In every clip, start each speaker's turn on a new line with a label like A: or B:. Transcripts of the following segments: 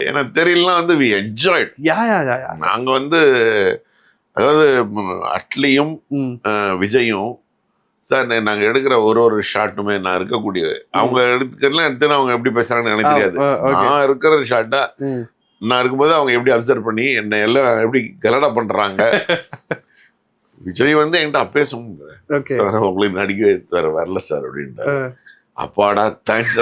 A: எனக்கு தெரியலாம் வந்து வி என்ஜாய்ட். நாங்க வந்து அதாவது அட்லியும் விஜயும் சார் நாங்க எடுக்கிற ஒரு ஷாட்டுமே நான் இருக்கக்கூடிய அவங்க எடுத்துக்கலாம் அவங்க எப்படி பேசுறாங்கன்னு எனக்கு தெரியாது. நான் இருக்கிற ஷாட்டா நான் இருக்கும்போது அவங்க எப்படி அப்சர்வ் பண்ணி என்ன எல்லாம் எப்படி கலடா பண்றாங்க. விஜய் வந்து என்கிட்ட அப்பே சொன்னார், சார் உங்களுக்கு நடிக்க வரல சார் அப்படின்ட்டு. அப்பாடா தேங்க்ஸ்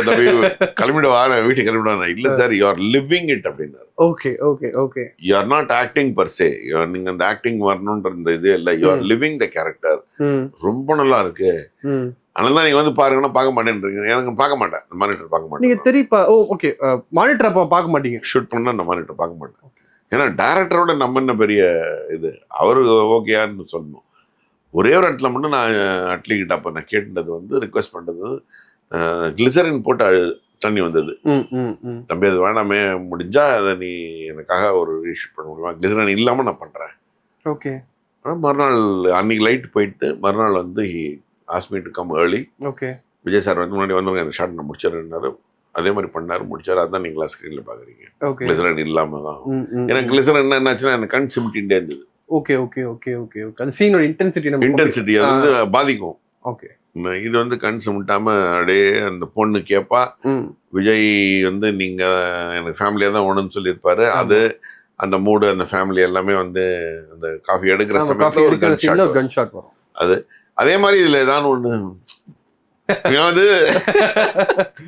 A: கிளம்பிட வா வீட்டுக்கு கிளம்பிடுவாங்க. இல்ல sir you are living it அப்படின்னாரு.
B: Okay okay okay
A: you are not acting per se, நீங்க அந்த ஆக்டிங் வரணும்ன்ற இந்த இது இல்ல, you are living the character. ரொம்ப நல்லா இருக்கு, அதனால நீங்க வந்து பாருங்கன்னா பார்க்க மாட்டேன்றீங்க. எனக்கு பார்க்க மாட்டேன், இந்த மானிட்டர் பார்க்க மாட்டேன்.
B: நீங்க தெரியுப்பா ஓகே மானிட்டர் பார்க்க மாட்டீங்க.
A: ஷூட் பண்ணா இந்த மானிட்டர் பார்க்க மாட்டேன். ஏன்னா டைரக்டரோட நம்ம என்ன பெரிய இது, அவரு ஓகேயான்னு சொல்லணும். ஒரே ஒரு இடத்துல மட்டும் நான் அட்லி கிட்ட அப்ப நான் கேட்டது வந்து ரிக்வெஸ்ட் பண்றது, கிளிசரின் போட்டு தண்ணி வந்தது. தம்பி அது வேணாமே, முடிஞ்சா அதை நீ எனக்காக ஒரு ரீஷூட் பண்ண முடியுமா, கிளிசரின் இல்லாம நான் பண்றேன்.
B: ஓகே.
A: ஆனால் மறுநாள் அன்னைக்கு லைட் போயிட்டு மறுநாள் வந்து ask me to come early.
B: Okay.
A: Vijay sir வந்து முன்னாடி வந்தவங்க அந்த ஷாட் நான் முடிச்சிடறேன்னாரு. அதே மாதிரி பண்ணாரு, முடிச்சாரு. அதான் நீங்களா ஸ்க்ரீன்ல பாக்குறீங்க. கிளிசரின் இல்லாம தான். எனக்கு கிளிசரின் என்னாச்சுன்னா எனக்கு கண் சிமிட்டின்டே இருந்தது.
B: Okay okay okay okay okay. அந்த சீனோட இன்டென்சிட்டி
A: அது வந்து பாதிக்கும்.
B: ஓகே.
A: இது வந்து கண் சிமிட்டாம அப்படியே அந்த பொண்ணு கேப்பா, விஜய் வந்து நீங்க எனக்கு ஃபேமிலியா தான் ஒண்ணுன்னு சொல்லியிருப்பாரு. அது அந்த மூடு அந்த ஃபேமிலி எல்லாமே வந்து அந்த காஃபி எடுக்கிற சமயத்துல ஒரு கன் ஷாட் வரும். அது அதே மாதிரி இதுல ஏதாவது ஒண்ணு